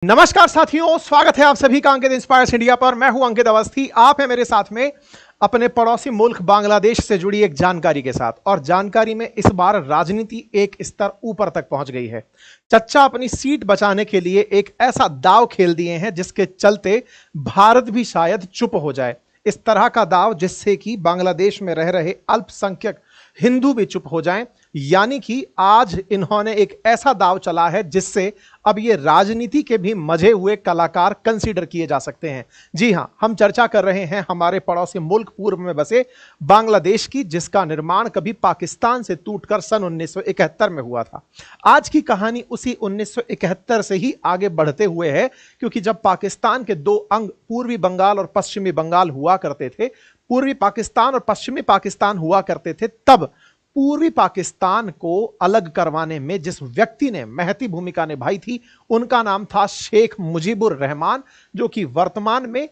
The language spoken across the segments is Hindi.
नमस्कार साथियों, स्वागत है आप सभी का अंकित इंस्पायर्स इंडिया पर। मैं हूं अंकित अवस्थी। आप हैं मेरे साथ में अपने पड़ोसी मुल्क बांग्लादेश से जुड़ी एक जानकारी के साथ, और जानकारी में इस बार राजनीति एक स्तर ऊपर तक पहुंच गई है। चच्चा अपनी सीट बचाने के लिए एक ऐसा दाव खेल दिए हैं जिसके चलते भारत भी शायद चुप हो जाए। इस तरह का दाव जिससे कि बांग्लादेश में रह रहे अल्पसंख्यक हिंदू भी चुप हो जाएं। यानी कि आज इन्होंने एक ऐसा दाव चला है जिससे अब ये राजनीति के भी मजे हुए कलाकार कंसीडर किए जा सकते हैं। जी हां, हम चर्चा कर रहे हैं हमारे पड़ोसी मुल्क पूर्व में बसे बांग्लादेश की, जिसका निर्माण कभी पाकिस्तान से टूटकर सन 1971 में हुआ था। आज की कहानी उसी 1971 से ही आगे बढ़ते हुए है, क्योंकि जब पाकिस्तान के दो अंग पूर्वी बंगाल और पश्चिमी बंगाल हुआ करते थे, पूर्वी पाकिस्तान और पश्चिमी पाकिस्तान हुआ करते थे, तब पूर्वी पाकिस्तान को अलग करवाने में जिस व्यक्ति ने महती भूमिका निभाई थी, उनका नाम था शेख मुजीबुर रहमान, जो कि वर्तमान में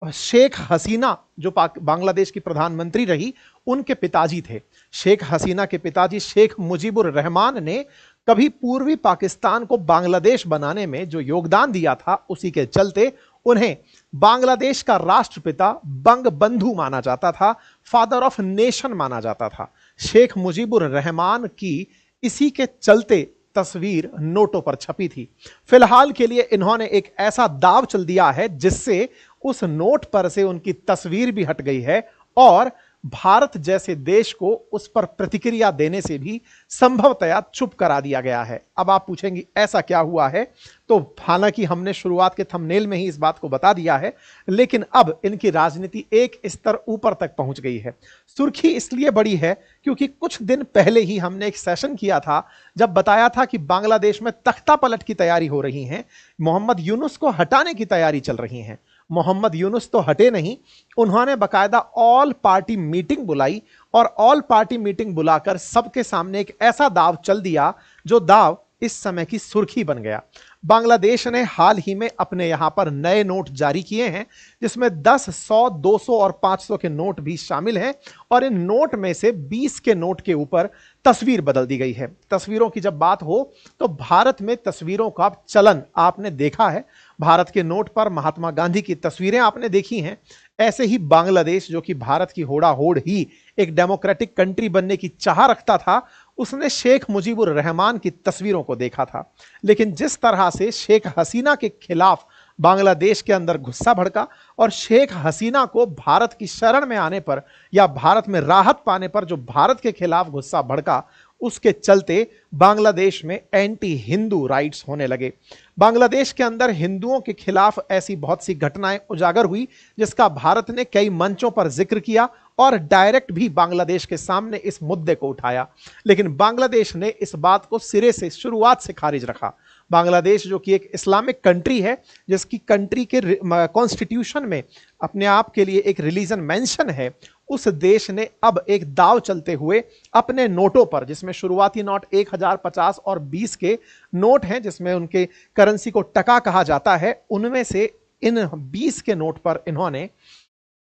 शेख हसीना, जो बांग्लादेश की प्रधानमंत्री रही, उनके पिताजी थे। शेख हसीना के पिताजी शेख मुजीबुर रहमान ने कभी पूर्वी पाकिस्तान को बांग्लादेश बनाने में जो योगदान दिया था, उसी के चलते उन्हें बांग्लादेश का राष्ट्रपिता, बंग बंधु माना जाता था, फादर ऑफ नेशन माना जाता था। शेख मुजीबुर रहमान की इसी के चलते तस्वीर नोटों पर छपी थी। फिलहाल के लिए इन्होंने एक ऐसा दाव चल दिया है जिससे उस नोट पर से उनकी तस्वीर भी हट गई है, और भारत जैसे देश को उस पर प्रतिक्रिया देने से भी संभवतया चुप करा दिया गया है। अब आप पूछेंगे ऐसा क्या हुआ है, तो हालांकि हमने शुरुआत के थंबनेल में ही इस बात को बता दिया है, लेकिन अब इनकी राजनीति एक स्तर ऊपर तक पहुंच गई है। सुर्खी इसलिए बड़ी है क्योंकि कुछ दिन पहले ही हमने एक सेशन किया था जब बताया था कि बांग्लादेश में तख्ता पलट की तैयारी हो रही है, मोहम्मद यूनुस को हटाने की तैयारी चल रही है। मोहम्मद यूनुस तो हटे नहीं, उन्होंने बकायदा ऑल पार्टी मीटिंग बुलाई, और ऑल पार्टी मीटिंग बुलाकर सबके सामने एक ऐसा दाव चल दिया जो दाव इस समय की सुर्खी बन गया। बांग्लादेश ने हाल ही में अपने यहां पर नए नोट जारी किए हैं, जिसमें 10, 100, 200 और 500 के नोट भी शामिल हैं, और इन नोट में से 20 के नोट के ऊपर तस्वीर बदल दी गई है। तस्वीरों की जब बात हो तो भारत में तस्वीरों का चलन आपने देखा है। भारत के नोट पर महात्मा गांधी की तस्वीरें आपने देखी हैं। ऐसे ही बांग्लादेश, जो कि भारत की होड़ा होड़ ही एक डेमोक्रेटिक कंट्री बनने की चाह रखता था, उसने शेख मुजीबुर रहमान की तस्वीरों को देखा था। लेकिन जिस तरह से शेख हसीना के खिलाफ बांग्लादेश के अंदर गुस्सा भड़का, और शेख हसीना को भारत की शरण में आने पर या भारत में राहत पाने पर जो भारत के खिलाफ गुस्सा भड़का, उसके चलते बांग्लादेश में एंटी हिंदू राइट्स होने लगे। बांग्लादेश के अंदर हिंदुओं के खिलाफ ऐसी बहुत सी घटनाएं उजागर हुई, जिसका भारत ने कई मंचों पर जिक्र किया और डायरेक्ट भी बांग्लादेश के सामने इस मुद्दे को उठाया। लेकिन बांग्लादेश ने इस बात को सिरे से, शुरुआत से खारिज रखा। बांग्लादेश, जो कि एक इस्लामिक कंट्री है, जिसकी कंट्री के कॉन्स्टिट्यूशन में अपने आप के लिए एक रिलीजन मेंशन है, उस देश ने अब एक दाव चलते हुए अपने नोटों पर, जिसमें शुरुआती नोट 1000, 50 और 20 के नोट हैं, जिसमें उनके करेंसी को टका कहा जाता है, उनमें से इन 20 के नोट पर इन्होंने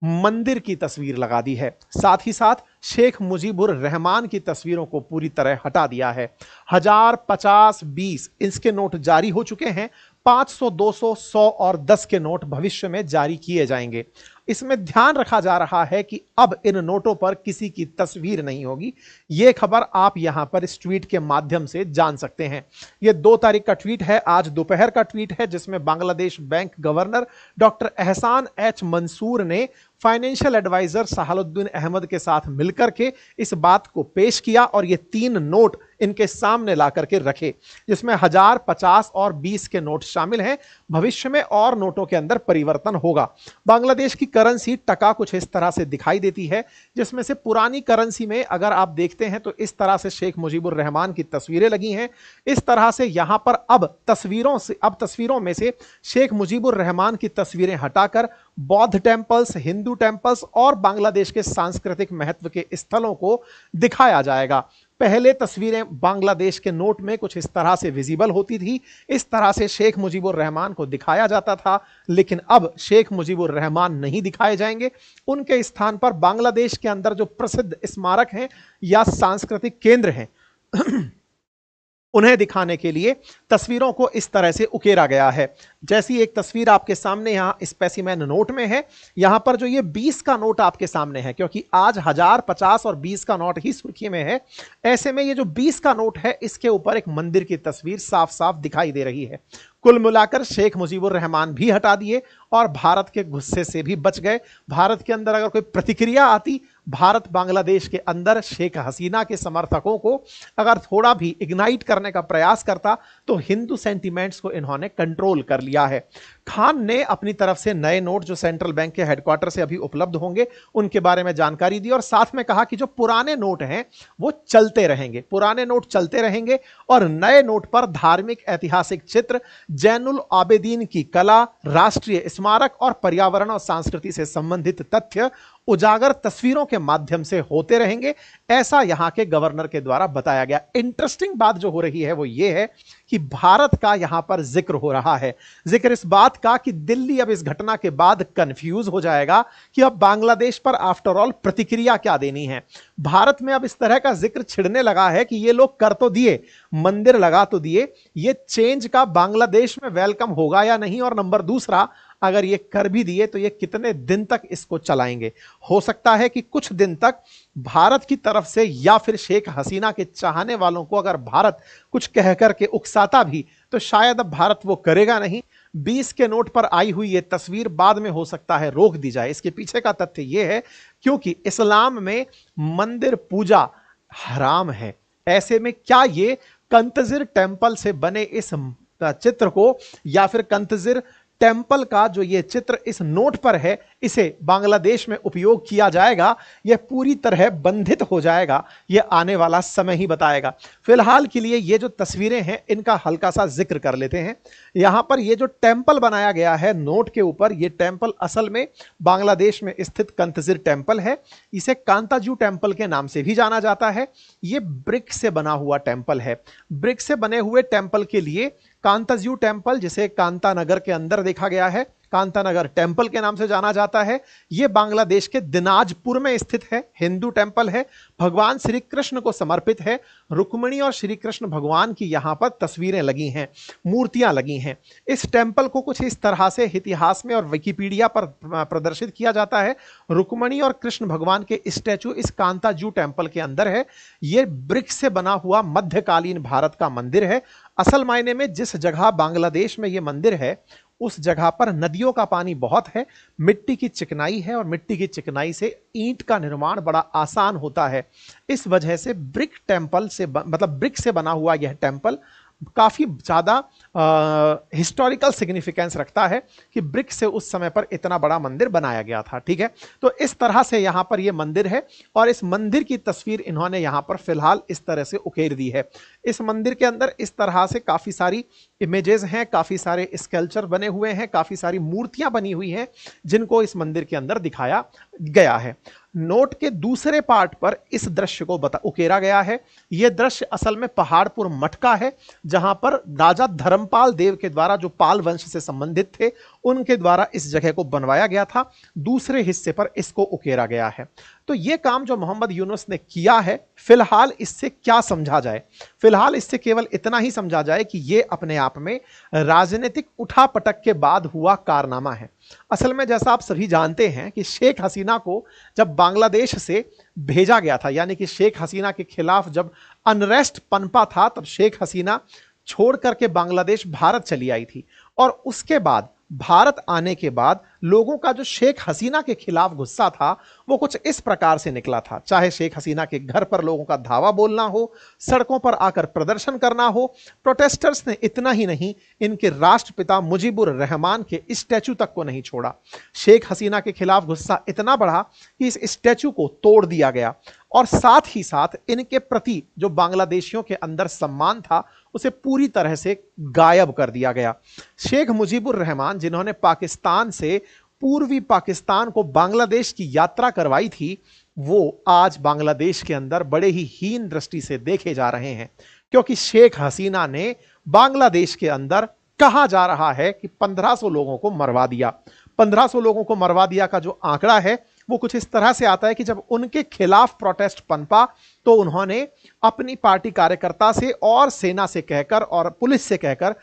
मंदिर की तस्वीर लगा दी है। साथ ही साथ शेख मुजीबुर रहमान की तस्वीरों को पूरी तरह हटा दिया है। 1000, 50, 20 इसके नोट जारी हो चुके हैं। 500, 200, 100 और 10 के नोट भविष्य में जारी किए जाएंगे। इसमें ध्यान रखा जा रहा है कि अब इन नोटों पर किसी की तस्वीर नहीं होगी। यह खबर आप यहां पर इस ट्वीट के माध्यम से जान सकते हैं। यह 2 तारीख का ट्वीट है, आज दोपहर का ट्वीट है, जिसमें बांग्लादेश बैंक गवर्नर डॉक्टर एहसान एच मंसूर ने फाइनेंशियल एडवाइजर सहालुद्दीन अहमद के साथ मिलकर के इस बात को पेश किया, और ये 3 नोट इनके सामने ला करके रखे, जिसमें 1000, 50 और 20 के नोट शामिल हैं। भविष्य में और नोटों के अंदर परिवर्तन होगा। बांग्लादेश की करेंसी टका कुछ इस तरह से दिखाई देती है, जिसमें से पुरानी करेंसी में अगर आप देखते हैं तो इस तरह से शेख मुजीबुर रहमान की तस्वीरें लगी हैं। इस तरह से यहां पर अब तस्वीरों में से शेख मुजीबुर रहमान की तस्वीरें हटाकर बौद्ध टेम्पल्स, हिंदू टेम्पल्स और बांग्लादेश के सांस्कृतिक महत्व के स्थलों को दिखाया जाएगा। पहले तस्वीरें बांग्लादेश के नोट में कुछ इस तरह से विजिबल होती थी, इस तरह से शेख मुजीबुर रहमान को दिखाया जाता था, लेकिन अब शेख मुजीबुर रहमान नहीं दिखाए जाएंगे। उनके स्थान पर बांग्लादेश के अंदर जो प्रसिद्ध स्मारक हैं या सांस्कृतिक केंद्र हैं उन्हें दिखाने के लिए तस्वीरों को इस तरह से उकेरा गया है। जैसी एक तस्वीर आपके सामने यहां स्पेसिमेन नोट में है, यहां पर जो ये 20 का नोट आपके सामने है, क्योंकि आज 1000, 50 और 20 का नोट ही सुर्खी में है, ऐसे में ये जो 20 का नोट है इसके ऊपर एक मंदिर की तस्वीर साफ साफ दिखाई दे रही है। कुल मिलाकर शेख मुजीबुर रहमान भी हटा दिए और भारत के गुस्से से भी बच गए। भारत के अंदर अगर कोई प्रतिक्रिया आती, भारत बांग्लादेश के अंदर शेख हसीना के समर्थकों को अगर थोड़ा भी इग्नाइट करने का प्रयास करता, तो हिंदू सेंटीमेंट्स को इन्होंने कंट्रोल कर लिया है। खान ने अपनी तरफ से नए नोट जो सेंट्रल बैंक के हेडक्वार्टर से अभी उपलब्ध होंगे उनके बारे में जानकारी दी और साथ में कहा कि जो पुराने नोट हैं वो चलते रहेंगे, पुराने नोट चलते रहेंगे और नए नोट पर धार्मिक ऐतिहासिक चित्र, जैनुल आबेदीन की कला, राष्ट्रीय स्मारक और पर्यावरण और संस्कृति से संबंधित तथ्य उजागर तस्वीरों के माध्यम से होते रहेंगे, ऐसा यहां के गवर्नर के द्वारा बताया गया। इंटरेस्टिंग बात जो हो रही है वो ये है कि भारत का यहां पर जिक्र हो रहा है, जिक्र इस बात का कि दिल्ली अब इस घटना के बाद कंफ्यूज हो जाएगा कि अब बांग्लादेश पर आफ्टर ऑल प्रतिक्रिया क्या देनी है। भारत में अब इस तरह का जिक्र छिड़ने लगा है कि ये लोग कर तो दिए, मंदिर लगा तो दिए, ये चेंज का बांग्लादेश में वेलकम होगा या नहीं, और नंबर दूसरा, अगर ये कर भी दिए तो ये कितने दिन तक इसको चलाएंगे। हो सकता है कि कुछ दिन तक भारत की तरफ से या फिर शेख हसीना के चाहने वालों को अगर भारत कुछ कह करके उकसाता भी तो शायद अब भारत वो करेगा नहीं। 20 के नोट पर आई हुई ये तस्वीर बाद में हो सकता है रोक दी जाए। इसके पीछे का तथ्य यह है क्योंकि इस्लाम में मंदिर पूजा हराम है। ऐसे में क्या ये कंतजिर टेम्पल से बने इस चित्र को या फिर कंतजिर टेम्पल का जो ये चित्र इस नोट पर है इसे बांग्लादेश में उपयोग किया जाएगा, यह पूरी तरह बंधित हो जाएगा, यह आने वाला समय ही बताएगा। फिलहाल के लिए ये जो तस्वीरें हैं इनका हल्का सा जिक्र कर लेते हैं। यहां पर ये जो टेम्पल बनाया गया है नोट के ऊपर, ये टेम्पल असल में बांग्लादेश में स्थित कंतजिर टेम्पल है। इसे कांताजू टेम्पल के नाम से भी जाना जाता है। ये ब्रिक से बना हुआ टेम्पल है। ब्रिक से बने हुए टेम्पल के लिए कांताजू टेम्पल, जिसे कांतानगर के अंदर देखा गया है, कांतानगर टेम्पल के नाम से जाना जाता है। यह बांग्लादेश के दिनाजपुर में स्थित है, हिंदू टेम्पल है, भगवान श्री कृष्ण को समर्पित है। रुक्मिणी और श्री कृष्ण भगवान की यहां पर तस्वीरें लगी हैं, मूर्तियां लगी हैं। इस टेम्पल को कुछ इस तरह से इतिहास में और विकिपीडिया पर प्रदर्शित किया जाता है। रुक्मिणी और कृष्ण भगवान के स्टैचू इस कांताजू टेम्पल के अंदर है। यह ब्रिक से बना हुआ मध्यकालीन भारत का मंदिर है। असल मायने में जिस जगह बांग्लादेश में यह मंदिर है उस जगह पर नदियों का पानी बहुत है, मिट्टी की चिकनाई है और मिट्टी की चिकनाई से ईंट का निर्माण बड़ा आसान होता है। इस वजह से ब्रिक टेम्पल से मतलब ब्रिक से बना हुआ यह टेम्पल काफ़ी ज़्यादा हिस्टोरिकल सिग्निफिकेंस रखता है कि ब्रिक से उस समय पर इतना बड़ा मंदिर बनाया गया था। ठीक है, तो इस तरह से यहाँ पर यह मंदिर है और इस मंदिर की तस्वीर इन्होंने यहाँ पर फिलहाल इस तरह से उकेर दी है। इस मंदिर के अंदर इस तरह से काफ़ी सारी इमेजेस हैं, काफ़ी सारे स्कल्पचर बने हुए हैं, काफ़ी सारी मूर्तियां बनी हुई हैं जिनको इस मंदिर के अंदर दिखाया गया है। नोट के दूसरे पार्ट पर इस दृश्य को उकेरा गया है। यह दृश्य असल में पहाड़पुर मठ का है, जहां पर राजा धर्मपाल देव के द्वारा, जो पाल वंश से संबंधित थे, उनके द्वारा इस जगह को बनवाया गया था। दूसरे हिस्से पर इसको उकेरा गया है। तो यह काम जो मोहम्मद यूनुस ने किया है, फिलहाल इससे क्या समझा जाए? फिलहाल इससे केवल इतना ही समझा जाए कि यह अपने आप में राजनीतिक उठापटक के बाद हुआ कारनामा है। असल में जैसा आप सभी जानते हैं कि शेख हसीना को जब बांग्लादेश से भेजा गया था, यानी कि शेख हसीना के खिलाफ जब अनरेस्ट पनपा था, तब शेख हसीना छोड़ करके बांग्लादेश भारत चली आई थी। और उसके बाद भारत आने के बाद लोगों का जो शेख हसीना के खिलाफ गुस्सा था वो कुछ इस प्रकार से निकला था। चाहे शेख हसीना के घर पर लोगों का धावा बोलना हो, सड़कों पर आकर प्रदर्शन करना हो, प्रोटेस्टर्स ने इतना ही नहीं, इनके राष्ट्रपिता मुजीबुर रहमान के स्टैचू तक को नहीं छोड़ा। शेख हसीना के खिलाफ गुस्सा इतना बढ़ा कि इस स्टैचू को तोड़ दिया गया और साथ ही साथ इनके प्रति जो बांग्लादेशियों के अंदर सम्मान था उसे पूरी तरह से गायब कर दिया गया। शेख मुजीबुर रहमान, जिन्होंने पाकिस्तान से पूर्वी पाकिस्तान को बांग्लादेश की यात्रा करवाई थी, वो आज बांग्लादेश के अंदर बड़े ही हीन दृष्टि से देखे जा रहे हैं, क्योंकि शेख हसीना ने बांग्लादेश के अंदर, कहा जा रहा है कि 1500 लोगों को मरवा दिया। 1500 लोगों को मरवा दिया का जो आंकड़ा है वो कुछ इस तरह से आता है कि जब उनके खिलाफ प्रोटेस्ट पनपा तो उन्होंने अपनी पार्टी कार्यकर्ता से और सेना से कहकर और पुलिस से कहकर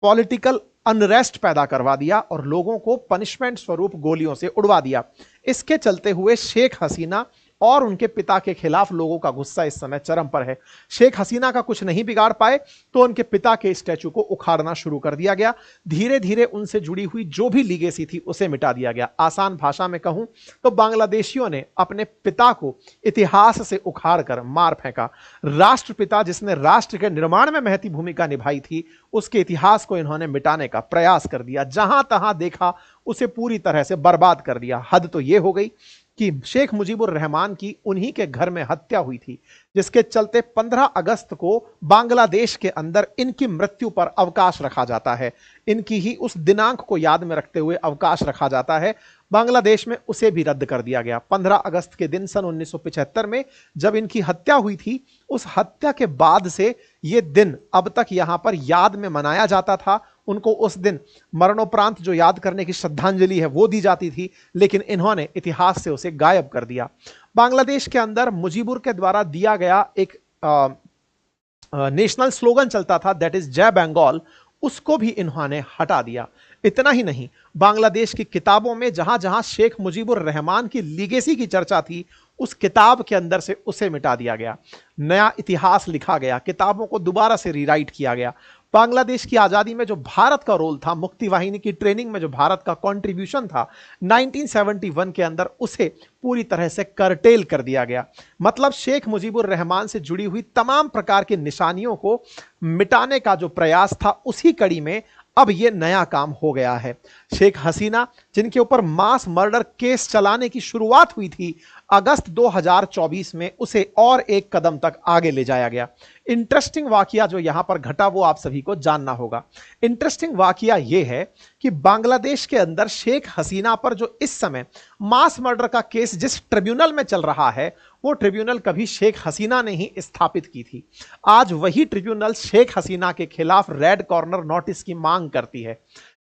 पॉलिटिकल अनरेस्ट पैदा करवा दिया और लोगों को पनिशमेंट स्वरूप गोलियों से उड़वा दिया। इसके चलते हुए शेख हसीना और उनके पिता के खिलाफ लोगों का गुस्सा इस समय चरम पर है। शेख हसीना का कुछ नहीं बिगाड़ पाए तो उनके पिता के स्टैचू को उखाड़ना शुरू कर दिया गया। धीरे धीरे उनसे जुड़ी हुई जो भी लीगेसी थी उसे मिटा दिया गया। आसान भाषा में कहूं तो बांग्लादेशियों ने अपने पिता को इतिहास से उखाड़ कर मार फेंका। राष्ट्रपिता जिसने राष्ट्र के निर्माण में महती भूमिका निभाई थी, उसके इतिहास को इन्होंने मिटाने का प्रयास कर दिया। जहां तहां देखा उसे पूरी तरह से बर्बाद कर दिया। हद तो यह हो गई कि शेख मुजीबुर रहमान की उन्हीं के घर में हत्या हुई थी, जिसके चलते 15 अगस्त को बांग्लादेश के अंदर इनकी मृत्यु पर अवकाश रखा जाता है। इनकी ही उस दिनांक को याद में रखते हुए अवकाश रखा जाता है। बांग्लादेश में उसे भी रद्द कर दिया गया। 15 अगस्त के दिन सन 1975 में जब इनकी हत्या हुई थी, उस हत्या के बाद से यह दिन अब तक यहां पर याद में मनाया जाता था। उनको उस दिन मरणोपरांत जो याद करने की श्रद्धांजलि है वो दी जाती थी, लेकिन इन्होंने इतिहास से उसे गायब कर दिया। बांग्लादेश के अंदर मुजीबुर के द्वारा दिया गया एक नेशनल स्लोगन चलता था, दैट इज जय बंगाल, उसको भी इन्होंने हटा दिया। इतना ही नहीं, बांग्लादेश की किताबों में जहां जहां शेख मुजीबुर रहमान की लीगेसी की चर्चा थी, उस किताब के अंदर से उसे मिटा दिया गया। नया इतिहास लिखा गया, किताबों को दोबारा से रीराइट किया गया। बांग्लादेश की आजादी में जो भारत का रोल था, मुक्ति वाहिनी की ट्रेनिंग में जो भारत का कंट्रीब्यूशन था 1971 के अंदर, उसे पूरी तरह से करटेल कर दिया गया। मतलब शेख मुजीबुर रहमान से जुड़ी हुई तमाम प्रकार की निशानियों को मिटाने का जो प्रयास था, उसी कड़ी में अब यह नया काम हो गया है। शेख हसीना जिनके ऊपर मास मर्डर केस चलाने की शुरुआत हुई थी अगस्त 2024 में, उसे और एक कदम तक आगे ले जाया गया। इंटरेस्टिंग वाकया जो यहां पर घटा वो आप सभी को जानना होगा। इंटरेस्टिंग वाकया यह है कि बांग्लादेश के अंदर शेख हसीना पर जो इस समय मास मर्डर का केस जिस ट्रिब्यूनल में चल रहा है, वो ट्रिब्यूनल कभी शेख हसीना ने ही स्थापित की थी। आज वही ट्रिब्यूनल शेख हसीना के खिलाफ रेड कॉर्नर नोटिस की मांग करती है।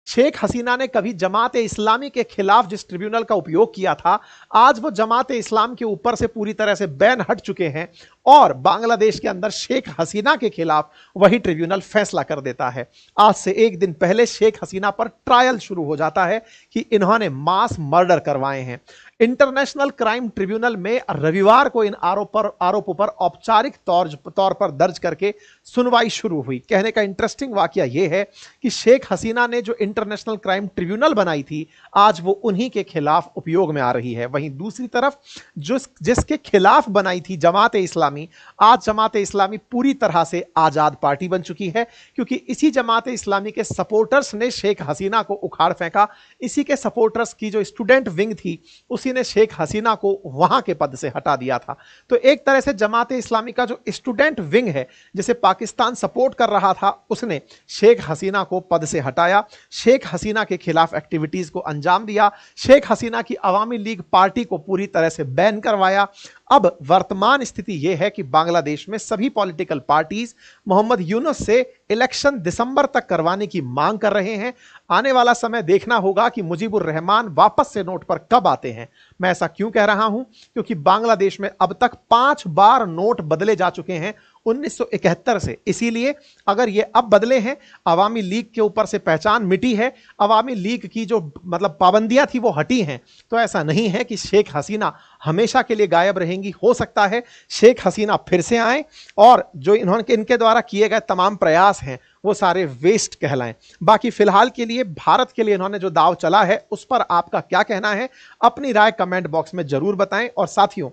शेख हसीना ने कभी जमात इस्लामी के खिलाफ जिस ट्रिब्यूनल का उपयोग किया था, आज वो जमात इस्लाम के ऊपर से पूरी तरह से बैन हट चुके हैं और बांग्लादेश के अंदर शेख हसीना के खिलाफ वही ट्रिब्यूनल फैसला कर देता है। आज से एक दिन पहले शेख हसीना पर ट्रायल शुरू हो जाता है कि इन्होंने मास मर्डर करवाए हैं। इंटरनेशनल क्राइम ट्रिब्यूनल में रविवार को इन आरोपों पर औपचारिक तौर पर दर्ज करके सुनवाई शुरू हुई। कहने का इंटरेस्टिंग वाकया यह है कि शेख हसीना ने जो इंटरनेशनल क्राइम ट्रिब्यूनल बनाई थी, आज वो उन्हीं के खिलाफ उपयोग में आ रही है। वहीं दूसरी तरफ जिसके खिलाफ बनाई थी जमात इस्लामी, आज जमात इस्लामी पूरी तरह से आजाद पार्टी बन चुकी है, क्योंकि इसी जमात इस्लामी के सपोर्टर्स ने शेख हसीना को उखाड़ फेंका। इसी के सपोर्टर्स की जो स्टूडेंट विंग थी, उसी ने शेख हसीना को वहां के पद से हटा दिया था। तो एक तरह से जमात इस्लामी का जो स्टूडेंट विंग है, जिसे पाकिस्तान सपोर्ट कर रहा था, उसने शेख हसीना को पद से हटाया, शेख हसीना के खिलाफ एक्टिविटीज को अंजाम दिया, शेख हसीना की अवामी लीग पार्टी को पूरी तरह से बैन करवाया। अब वर्तमान स्थिति यह है कि बांग्लादेश में सभी पॉलिटिकल पार्टीज मोहम्मद यूनुस से इलेक्शन दिसंबर तक करवाने की मांग कर रहे हैं। आने वाला समय देखना होगा कि मुजीबुर रहमान वापस से नोट पर कब आते हैं। मैं ऐसा क्यों कह रहा हूं? क्योंकि बांग्लादेश में अब तक 5 बार नोट बदले जा चुके हैं 1971 से। इसीलिए अगर ये अब बदले हैं, अवामी लीग के ऊपर से पहचान मिटी है, अवामी लीग की जो मतलब पाबंदियां थी वो हटी हैं, तो ऐसा नहीं है कि शेख हसीना हमेशा के लिए गायब रहेंगी। हो सकता है शेख हसीना फिर से आए और जो इनके द्वारा किए गए तमाम प्रयास हैं वो सारे वेस्ट कहलाएं। बाकी फिलहाल के लिए भारत के लिए इन्होंने जो दाव चला है उस पर आपका क्या कहना है, अपनी राय कमेंट बॉक्स में जरूर बताएं। और साथियों,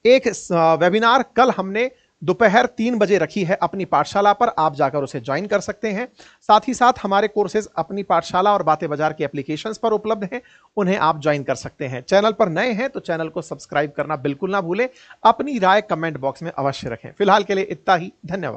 एक वेबिनार कल हमने दोपहर 3 बजे रखी है अपनी पाठशाला पर, आप जाकर उसे ज्वाइन कर सकते हैं। साथ ही साथ हमारे कोर्सेज अपनी पाठशाला और बातें बाजार के एप्लीकेशंस पर उपलब्ध हैं, उन्हें आप ज्वाइन कर सकते हैं। चैनल पर नए हैं तो चैनल को सब्सक्राइब करना बिल्कुल ना भूलें। अपनी राय कमेंट बॉक्स में अवश्य रखें। फिलहाल के लिए इतना ही, धन्यवाद।